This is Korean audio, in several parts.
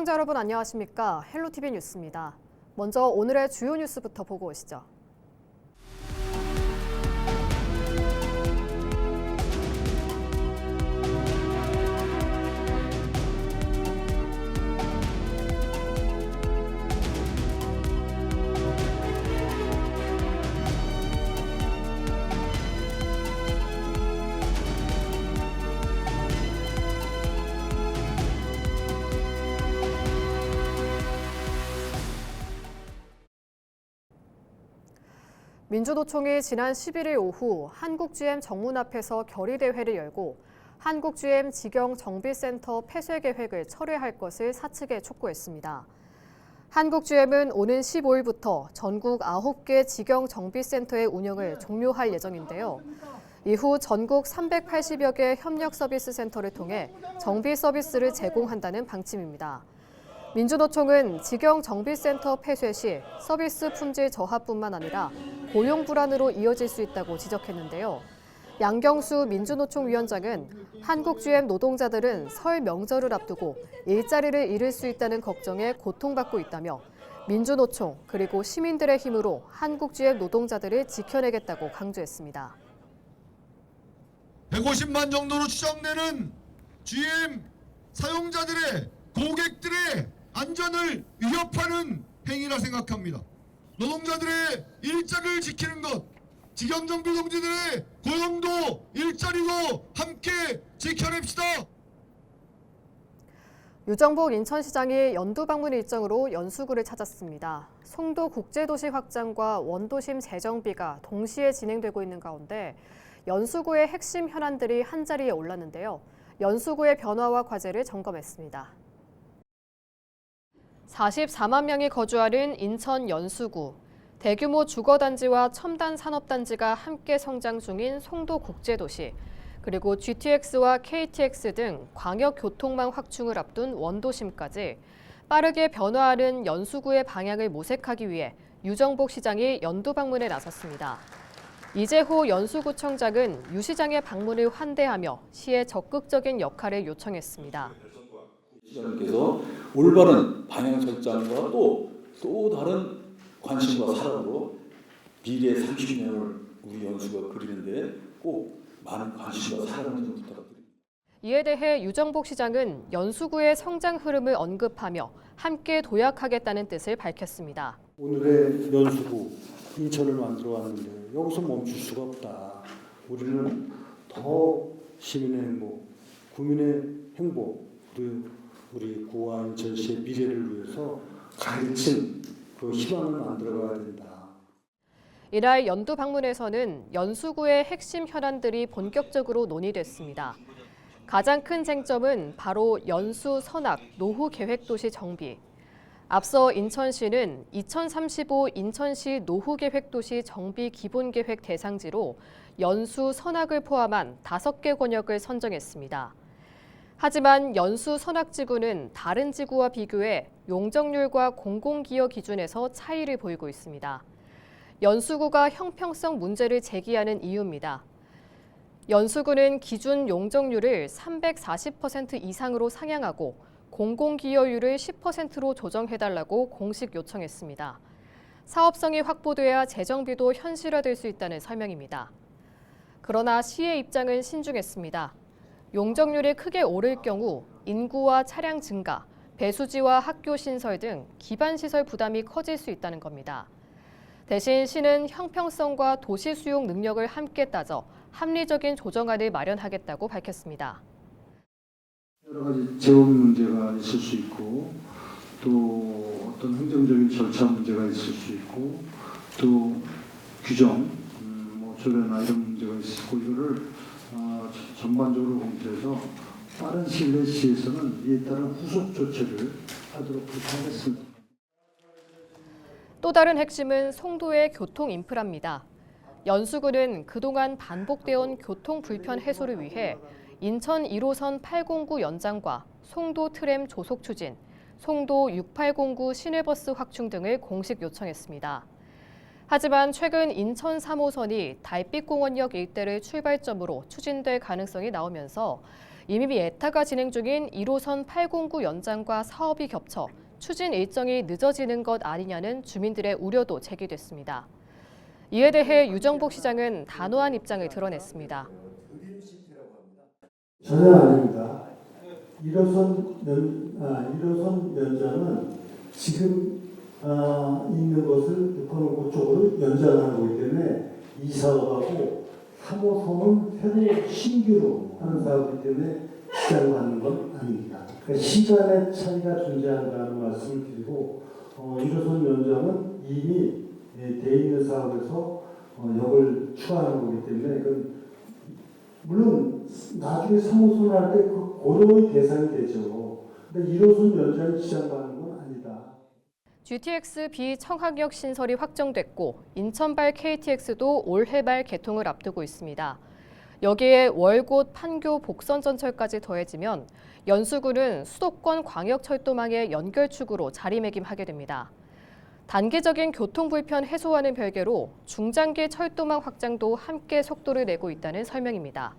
시청자 여러분 안녕하십니까? 헬로티비 뉴스입니다. 먼저 오늘의 주요 뉴스부터 보고 오시죠. 민주노총이 지난 11일 오후 한국-GM 정문 앞에서 결의대회를 열고 한국-GM 직영정비센터 폐쇄 계획을 철회할 것을 사측에 촉구했습니다. 한국-GM은 오는 15일부터 전국 9개 직영정비센터의 운영을 종료할 예정인데요. 이후 전국 380여 개 협력 서비스 센터를 통해 정비 서비스를 제공한다는 방침입니다. 민주노총은 직영정비센터 폐쇄 시 서비스 품질 저하뿐만 아니라 고용 불안으로 이어질 수 있다고 지적했는데요. 양경수 민주노총 위원장은 한국-GM 노동자들은 설 명절을 앞두고 일자리를 잃을 수 있다는 걱정에 고통받고 있다며 민주노총 그리고 시민들의 힘으로 한국-GM 노동자들을 지켜내겠다고 강조했습니다. 150만 정도로 추정되는 GM 사용자들의 고객들의 안전을 위협하는 행위라 생각합니다. 노동자들의 일자리를 지키는 것, 직영정비 동지들의 고용도 일자리도 함께 지켜냅시다. 유정복 인천시장이 연두 방문 일정으로 연수구를 찾았습니다. 송도 국제도시 확장과 원도심 재정비가 동시에 진행되고 있는 가운데 연수구의 핵심 현안들이 한자리에 올랐는데요. 연수구의 변화와 과제를 점검했습니다. 44만 명이 거주하는 인천 연수구, 대규모 주거단지와 첨단 산업단지가 함께 성장 중인 송도국제도시, 그리고 GTX와 KTX 등 광역교통망 확충을 앞둔 원도심까지 빠르게 변화하는 연수구의 방향을 모색하기 위해 유정복 시장이 연두 방문에 나섰습니다. 이재호 연수구청장은 유 시장의 방문을 환대하며 시의 적극적인 역할을 요청했습니다. 시장님께서 올바른 방향 설정과 또 다른 관심과 사랑으로 미래 30년을 우리 연수가 그리는데 꼭 많은 관심과 사랑을 좀 부탁드립니다. 이에 대해 유정복 시장은 연수구의 성장 흐름을 언급하며 함께 도약하겠다는 뜻을 밝혔습니다. 오늘의 연수구 인천을 만들어 왔는데 여기서 멈출 수가 없다. 우리는 더 시민의 행복, 국민의 행복, 그리고 우리 구와 인천시의 미래를 위해서 가르친 그 희망을 만들어가야 된다. 이날 연두 방문에서는 연수구의 핵심 현안들이 본격적으로 논의됐습니다. 가장 큰 쟁점은 바로 연수 선악 노후 계획도시 정비. 앞서 인천시는 2035 인천시 노후계획도시 정비 기본계획 대상지로 연수 선악을 포함한 5개 권역을 선정했습니다. 하지만 연수 선악지구는 다른 지구와 비교해 용적률과 공공기여 기준에서 차이를 보이고 있습니다. 연수구가 형평성 문제를 제기하는 이유입니다. 연수구는 기준 용적률을 340% 이상으로 상향하고 공공기여율을 10%로 조정해달라고 공식 요청했습니다. 사업성이 확보돼야 재정비도 현실화될 수 있다는 설명입니다. 그러나 시의 입장은 신중했습니다. 용적률이 크게 오를 경우 인구와 차량 증가, 배수지와 학교 신설 등 기반시설 부담이 커질 수 있다는 겁니다. 대신 시는 형평성과 도시 수용 능력을 함께 따져 합리적인 조정안을 마련하겠다고 밝혔습니다. 여러 가지 재원 문제가 있을 수 있고 또 어떤 행정적인 절차 문제가 있을 수 있고 또 규정, 조례나 이런 문제가 있고 이거를 전반적으로 검토해서 빠른 시일 내에 시에서는 이에 따른 후속 조치를 하도록 하겠습니다. 또 다른 핵심은 송도의 교통 인프라입니다. 연수구는 그동안 반복되어 온 교통 불편 해소를 위해 인천 1호선 809 연장과 송도 트램 조속 추진, 송도 6809 시내버스 확충 등을 공식 요청했습니다. 하지만 최근 인천 3호선이 달빛공원역 일대를 출발점으로 추진될 가능성이 나오면서 이미 예타가 진행 중인 1호선 809 연장과 사업이 겹쳐 추진 일정이 늦어지는 것 아니냐는 주민들의 우려도 제기됐습니다. 이에 대해 유정복 시장은 단호한 입장을 드러냈습니다. 전혀 아닙니다. 1호선 연장은 지금 있는 것을 6호선 쪽으로 연장하는 거기 때문에 이 사업하고 3호선은 새로 신규로 하는 사업이기 때문에 시장을 받는 건 아닙니다. 그러니까 시간의 차이가 존재한다는 말씀을 드리고 1호선 연장은 이미 돼 있는 사업에서 역을 추가하는 거기 때문에 물론 나중에 3호선 할 때 그 고려의 대상이 되죠. 근데 1호선 연장이 시작하는 건 아니다. GTX 비청학역 신설이 확정됐고 인천발 KTX도 올해 말 개통을 앞두고 있습니다. 여기에 월곶, 판교, 복선전철까지 더해지면 연수구는 수도권 광역철도망의 연결축으로 자리매김하게 됩니다. 단기적인 교통 불편 해소와는 별개로 중장기 철도망 확장도 함께 속도를 내고 있다는 설명입니다.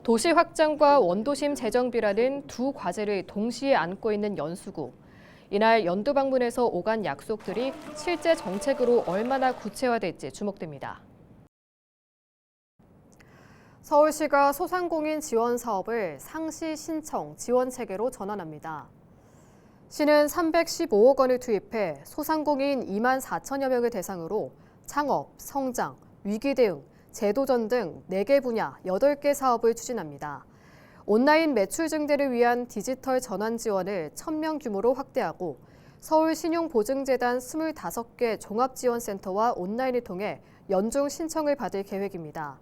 도시 확장과 원도심 재정비라는 두 과제를 동시에 안고 있는 연수구. 이날 연두 방문에서 오간 약속들이 실제 정책으로 얼마나 구체화될지 주목됩니다. 서울시가 소상공인 지원 사업을 상시 신청 지원 체계로 전환합니다. 시는 315억 원을 투입해 소상공인 2만 4천여 명을 대상으로 창업, 성장, 위기 대응, 제도전 등 4개 분야 8개 사업을 추진합니다. 온라인 매출 증대를 위한 디지털 전환 지원을 1,000명 규모로 확대하고 서울신용보증재단 25개 종합지원센터와 온라인을 통해 연중 신청을 받을 계획입니다.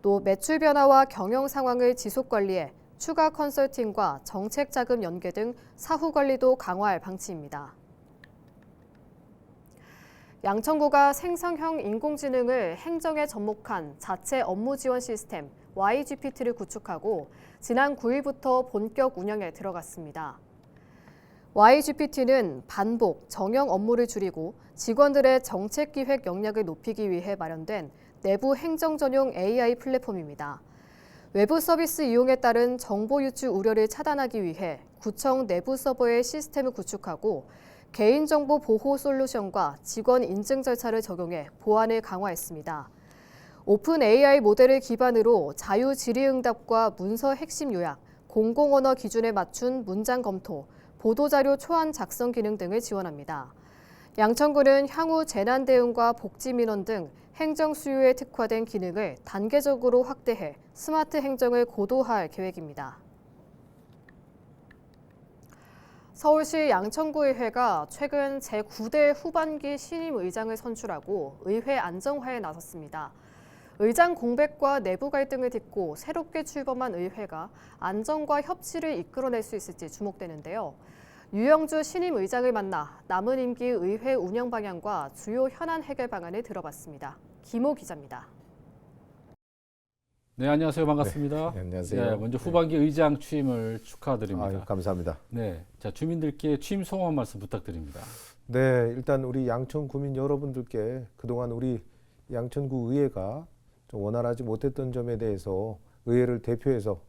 또 매출 변화와 경영 상황을 지속 관리해 추가 컨설팅과 정책 자금 연계 등 사후 관리도 강화할 방침입니다. 양천구가 생성형 인공지능을 행정에 접목한 자체 업무 지원 시스템 YGPT를 구축하고 지난 9일부터 본격 운영에 들어갔습니다. YGPT는 반복, 정형 업무를 줄이고 직원들의 정책 기획 역량을 높이기 위해 마련된 내부 행정 전용 AI 플랫폼입니다. 외부 서비스 이용에 따른 정보 유출 우려를 차단하기 위해 구청 내부 서버의 시스템을 구축하고 개인정보 보호 솔루션과 직원 인증 절차를 적용해 보안을 강화했습니다. 오픈 AI 모델을 기반으로 자유 질의응답과 문서 핵심 요약, 공공언어 기준에 맞춘 문장 검토, 보도자료 초안 작성 기능 등을 지원합니다. 양천구는 향후 재난 대응과 복지 민원 등 행정 수요에 특화된 기능을 단계적으로 확대해 스마트 행정을 고도화할 계획입니다. 서울시 양천구의회가 최근 제9대 후반기 신임 의장을 선출하고 의회 안정화에 나섰습니다. 의장 공백과 내부 갈등을 딛고 새롭게 출범한 의회가 안정과 협치를 이끌어낼 수 있을지 주목되는데요. 유영주 신임 의장을 만나 남은 임기 의회 운영 방향과 주요 현안 해결 방안을 들어봤습니다. 김호 기자입니다. 네, 안녕하세요. 반갑습니다. 네, 안녕하세요. 네, 먼저 후반기 의장 취임을 축하드립니다. 아유, 감사합니다. 네, 자 주민들께 취임 소감 한 말씀 부탁드립니다. 네, 일단 우리 양천 구민 여러분들께 그동안 우리 양천구 의회가 좀 원활하지 못했던 점에 대해서 의회를 대표해서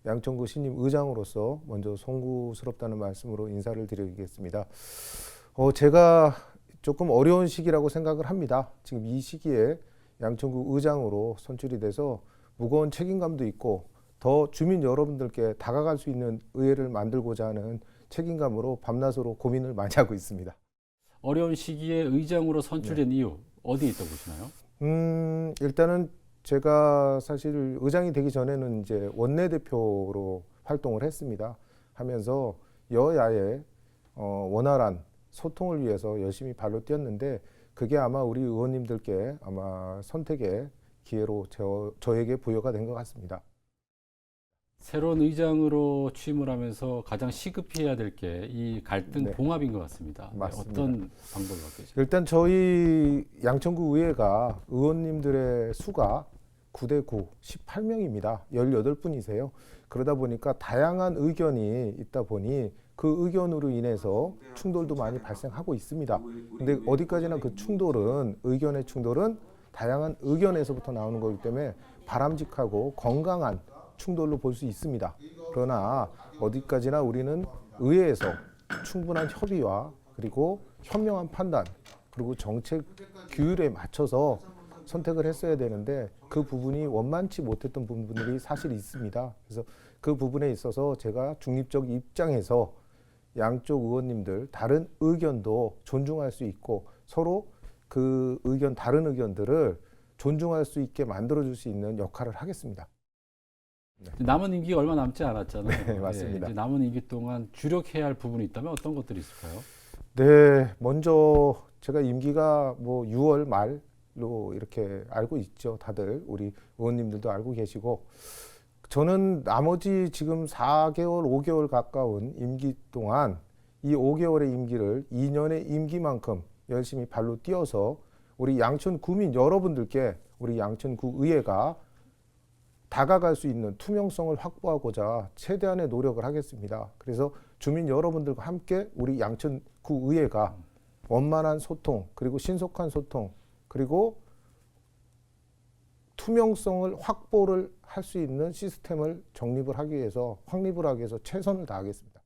양천구 신임 의장으로서 먼저 송구스럽다는 말씀으로 인사를 드리겠습니다. 제가 조금 어려운 시기라고 생각을 합니다. 지금 이 시기에 양천구 의장으로 선출이 돼서 무거운 책임감도 있고 더 주민 여러분들께 다가갈 수 있는 의회를 만들고자 하는 책임감으로 밤낮으로 고민을 많이 하고 있습니다. 어려운 시기에 의장으로 선출된 이유 어디에 있다고 보시나요? 일단은 제가 사실 의장이 되기 전에는 이제 원내대표로 활동을 했습니다. 하면서 여야의 원활한 소통을 위해서 열심히 발로 뛰었는데 그게 아마 우리 의원님들께 아마 선택의 기회로 저에게 부여가 된 것 같습니다. 새로운 의장으로 취임을 하면서 가장 시급해야 될 게 이 갈등 네. 봉합인 것 같습니다. 맞습니다. 어떤 방법을 갖고 계세요? 일단 저희 양천구 의회가 의원님들의 수가 9대 9, 18명입니다. 18분이세요. 그러다 보니까 다양한 의견이 있다 보니 그 의견으로 인해서 충돌도 많이 발생하고 있습니다. 근데 어디까지나 그 충돌은 의견의 충돌은 다양한 의견에서부터 나오는 거기 때문에 바람직하고 건강한 충돌로 볼 수 있습니다. 그러나 어디까지나 우리는 의회에서 충분한 협의와 그리고 현명한 판단 그리고 정책 규율에 맞춰서 선택을 했어야 되는데 그 부분이 원만치 못했던 부분들이 사실 있습니다. 그래서 그 부분에 있어서 제가 중립적 입장에서 양쪽 의원님들 다른 의견도 존중할 수 있고 서로 그 의견 다른 의견들을 존중할 수 있게 만들어줄 수 있는 역할을 하겠습니다. 남은 임기가 얼마 남지 않았잖아요. 네, 맞습니다. 이제 남은 임기 동안 주력해야 할 부분이 있다면 어떤 것들이 있을까요? 네, 먼저 제가 임기가 뭐 6월 말로 이렇게 알고 있죠. 다들 우리 의원님들도 알고 계시고 저는 나머지 지금 4개월, 5개월 가까운 임기 동안 이 5개월의 임기를 2년의 임기만큼 열심히 발로 뛰어서 우리 양천 구민 여러분들께 우리 양천구 의회가 다가갈 수 있는 투명성을 확보하고자 최대한의 노력을 하겠습니다. 그래서 주민 여러분들과 함께 우리 양천구 의회가 원만한 소통 그리고 신속한 소통 그리고 투명성을 확보를 할 수 있는 시스템을 정립을 하기 위해서 확립을 하기 위해서 최선을 다하겠습니다.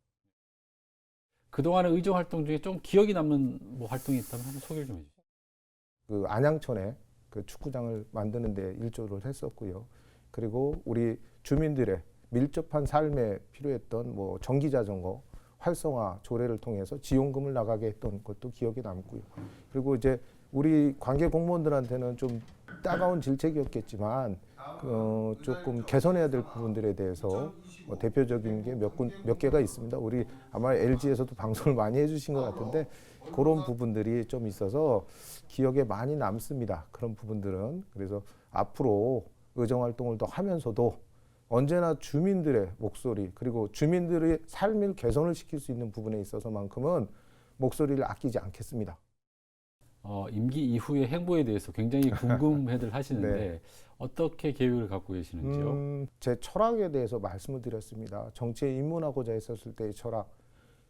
그동안의 의정 활동 중에 좀 기억이 남는 뭐 활동이 있다면 한번 소개를 좀 해주세요. 그 안양천에 그 축구장을 만드는 데 일조를 했었고요. 그리고 우리 주민들의 밀접한 삶에 필요했던 뭐 전기자전거 활성화 조례를 통해서 지원금을 나가게 했던 것도 기억에 남고요. 그리고 이제 우리 관계 공무원들한테는 좀 따가운 질책이었겠지만 조금 개선해야 될 부분들에 대해서 대표적인 게 몇 개가 있습니다. 우리 아마 LG에서도 방송을 많이 해주신 것 같은데 그런 부분들이 좀 있어서 기억에 많이 남습니다. 그런 부분들은. 그래서 앞으로 의정활동을 더 하면서도 언제나 주민들의 목소리 그리고 주민들의 삶을 개선을 시킬 수 있는 부분에 있어서만큼은 목소리를 아끼지 않겠습니다. 임기 이후의 행보에 대해서 굉장히 궁금해들 하시는데 네. 어떻게 계획을 갖고 계시는지요? 제 철학에 대해서 말씀을 드렸습니다. 정치에 입문하고자 했었을 때의 철학.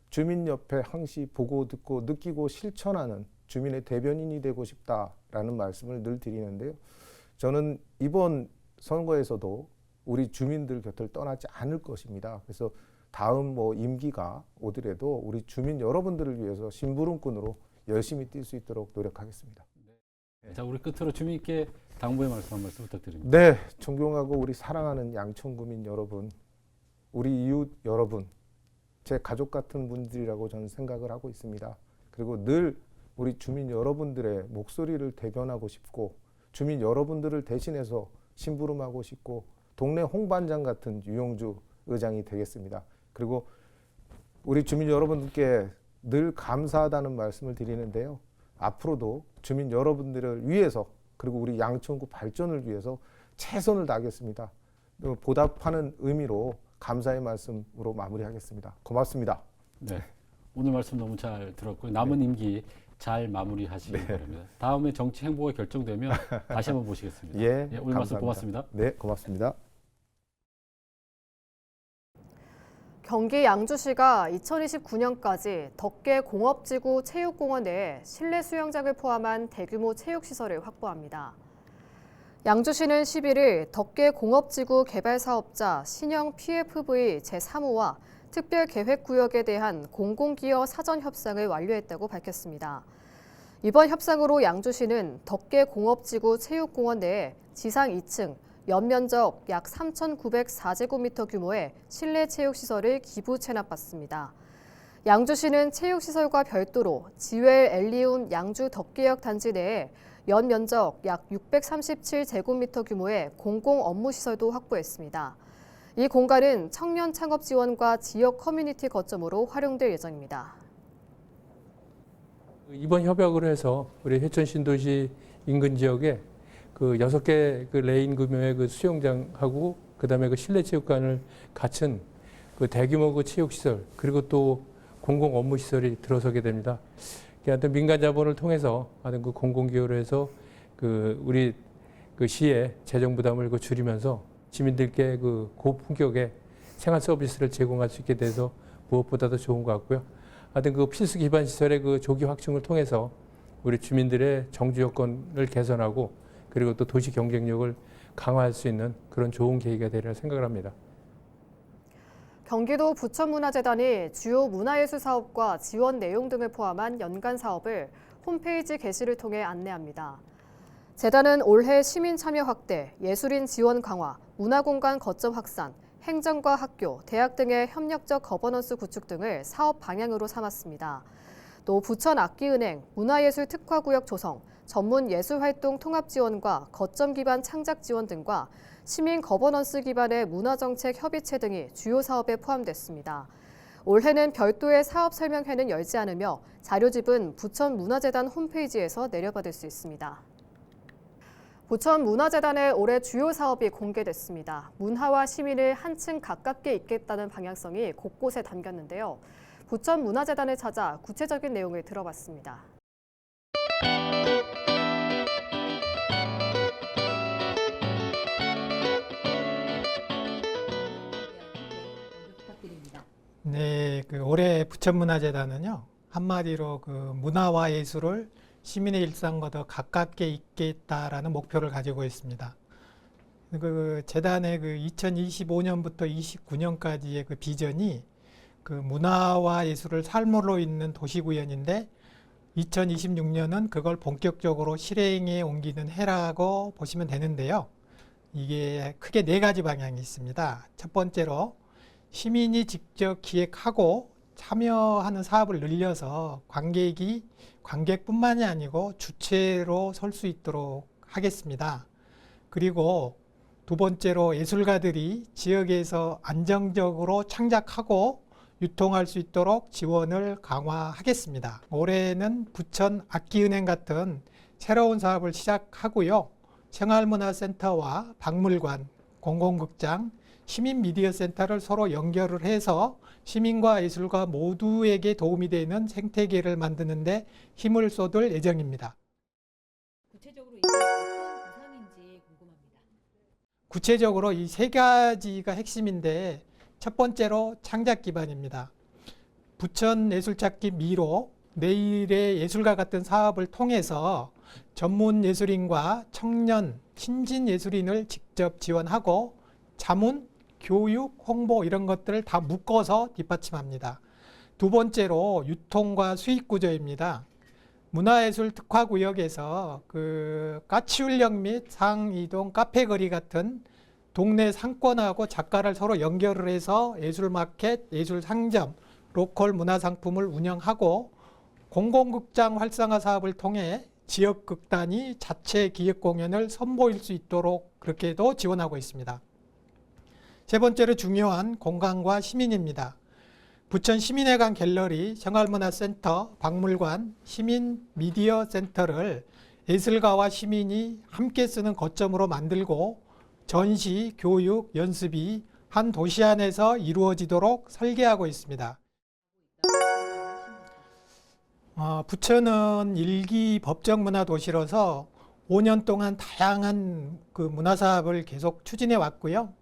주민 옆에 항시 보고 듣고 느끼고 실천하는 주민의 대변인이 되고 싶다라는 말씀을 늘 드리는데요. 저는 이번 선거에서도 우리 주민들 곁을 떠나지 않을 것입니다. 그래서 다음 뭐 임기가 오더라도 우리 주민 여러분들을 위해서 심부름꾼으로 열심히 뛸 수 있도록 노력하겠습니다. 자, 우리 끝으로 주민께 당부의 말씀 한 말씀 부탁드립니다. 네, 존경하고 우리 사랑하는 양천구민 여러분, 우리 이웃 여러분, 제 가족 같은 분들이라고 저는 생각을 하고 있습니다. 그리고 늘 우리 주민 여러분들의 목소리를 대변하고 싶고 주민 여러분들을 대신해서 심부름하고 싶고 동네 홍반장 같은 유영주 의장이 되겠습니다. 그리고 우리 주민 여러분들께 늘 감사하다는 말씀을 드리는데요. 앞으로도 주민 여러분들을 위해서 그리고 우리 양천구 발전을 위해서 최선을 다하겠습니다. 보답하는 의미로 감사의 말씀으로 마무리하겠습니다. 고맙습니다. 네, 오늘 말씀 너무 잘 들었고요. 남은 임기 잘 마무리하시기 바랍니다. 다음에 정치 행보가 결정되면 다시 한번 모시겠습니다. 예, 오늘 말씀 감사합니다. 고맙습니다. 네, 고맙습니다. 경기 양주시가 2029년까지 덕계 공업지구 체육공원 내에 실내 수영장을 포함한 대규모 체육시설을 확보합니다. 양주시는 11일 덕계 공업지구 개발사업자 신형 PFV 제3호와 특별계획구역에 대한 공공기여 사전협상을 완료했다고 밝혔습니다. 이번 협상으로 양주시는 덕계 공업지구 체육공원 내에 지상 2층, 연면적 약 3,904제곱미터 규모의 실내 체육시설을 기부 체납받습니다. 양주시는 체육시설과 별도로 지웰 엘리움 양주 덕계역 단지 내에 연면적 약 637제곱미터 규모의 공공 업무시설도 확보했습니다. 이 공간은 청년 창업 지원과 지역 커뮤니티 거점으로 활용될 예정입니다. 이번 협약으로 해서 우리 회천 신도시 인근 지역에 그 6개 그 레인 규모의 그 수영장하고 그다음에 그 실내 체육관을 갖춘 그 대규모 그 체육 시설 그리고 또 공공 업무 시설이 들어서게 됩니다. 하여튼 민간 자본을 통해서 하여튼 그 공공 기여로 해서 그 우리 그 시의 재정 부담을 그 줄이면서 시민들께 그 고품격의 생활 서비스를 제공할 수 있게 돼서 무엇보다도 좋은 것 같고요. 하여튼 그 필수 기반 시설의 그 조기 확충을 통해서 우리 주민들의 정주 여건을 개선하고 그리고 또 도시 경쟁력을 강화할 수 있는 그런 좋은 계기가 되리라 생각을 합니다. 경기도 부천문화재단이 주요 문화예술 사업과 지원 내용 등을 포함한 연간 사업을 홈페이지 게시를 통해 안내합니다. 재단은 올해 시민 참여 확대, 예술인 지원 강화, 문화공간 거점 확산, 행정과 학교, 대학 등의 협력적 거버넌스 구축 등을 사업 방향으로 삼았습니다. 또 부천악기은행, 문화예술 특화구역 조성, 전문 예술활동 통합 지원과 거점 기반 창작 지원 등과 시민 거버넌스 기반의 문화정책 협의체 등이 주요 사업에 포함됐습니다. 올해는 별도의 사업 설명회는 열지 않으며 자료집은 부천문화재단 홈페이지에서 내려받을 수 있습니다. 부천문화재단의 올해 주요 사업이 공개됐습니다. 문화와 시민을 한층 가깝게 잇겠다는 방향성이 곳곳에 담겼는데요. 부천문화재단을 찾아 구체적인 내용을 들어봤습니다. 네, 올해 부천문화재단은요, 한마디로 문화와 예술을 시민의 일상과 더 가깝게 있겠다라는 목표를 가지고 있습니다. 재단의 2025년부터 29년까지의 비전이 문화와 예술을 삶으로 잇는 도시구현인데 2026년은 그걸 본격적으로 실행에 옮기는 해라고 보시면 되는데요. 이게 크게 4가지 방향이 있습니다. 첫 번째로 시민이 직접 기획하고 참여하는 사업을 늘려서 관객뿐만이 아니고 주체로 설 수 있도록 하겠습니다. 그리고 두 번째로 예술가들이 지역에서 안정적으로 창작하고 유통할 수 있도록 지원을 강화하겠습니다. 올해는 부천악기은행 같은 새로운 사업을 시작하고요. 생활문화센터와 박물관, 공공극장, 시민미디어센터를 서로 연결을 해서 시민과 예술가 모두에게 도움이 되는 생태계를 만드는 데 힘을 쏟을 예정입니다. 구체적으로 이게 어떤 보상인지 궁금합니다. 구체적으로 이 3가지가 핵심인데 첫 번째로 창작 기반입니다. 부천 예술찾기 미로, 내일의 예술가 같은 사업을 통해서 전문 예술인과 청년, 신진 예술인을 직접 지원하고 자문, 교육, 홍보 이런 것들을 다 묶어서 뒷받침합니다. 두 번째로 유통과 수익 구조입니다. 문화예술 특화구역에서 까치울역 및 상이동 카페거리 같은 동네 상권하고 작가를 서로 연결을 해서 예술마켓, 예술상점, 로컬 문화상품을 운영하고 공공극장 활성화 사업을 통해 지역극단이 자체 기획공연을 선보일 수 있도록 그렇게도 지원하고 있습니다. 세 번째로 중요한 공간과 시민입니다. 부천 시민회관 갤러리, 생활문화센터, 박물관, 시민미디어센터를 예술가와 시민이 함께 쓰는 거점으로 만들고 전시, 교육, 연습이 한 도시 안에서 이루어지도록 설계하고 있습니다. 부천은 1기 법정문화도시로서 5년 동안 다양한 문화사업을 계속 추진해 왔고요.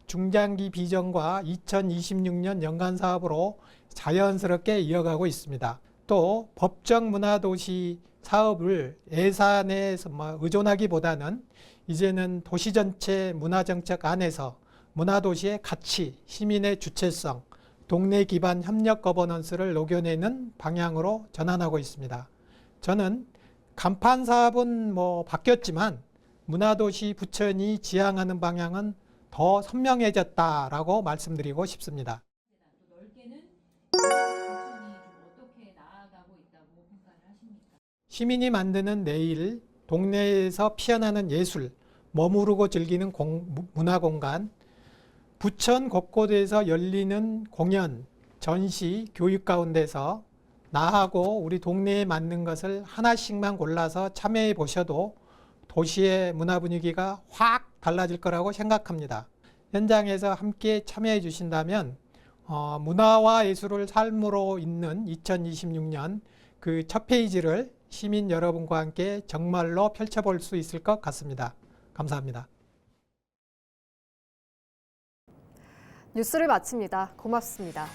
중장기 비전과 2026년 연간 사업으로 자연스럽게 이어가고 있습니다. 또 법정문화도시 사업을 예산에 의존하기보다는 이제는 도시 전체 문화정책 안에서 문화도시의 가치, 시민의 주체성, 동네 기반 협력 거버넌스를 녹여내는 방향으로 전환하고 있습니다. 저는 간판 사업은 바뀌었지만 문화도시 부천이 지향하는 방향은 더 선명해졌다라고 말씀드리고 싶습니다. 넓게는 부천이 어떻게 나아가고 있다고 평가를 하십니까? 시민이 만드는 내일, 동네에서 피어나는 예술, 머무르고 즐기는 문화공간, 부천 곳곳에서 열리는 공연, 전시, 교육 가운데서 나하고 우리 동네에 맞는 것을 하나씩만 골라서 참여해 보셔도 도시의 문화 분위기가 확 달라질 거라고 생각합니다. 현장에서 함께 참여해 주신다면 문화와 예술을 삶으로 잇는 2026년 첫 페이지를 시민 여러분과 함께 정말로 펼쳐볼 수 있을 것 같습니다. 감사합니다. 뉴스를 마칩니다. 고맙습니다.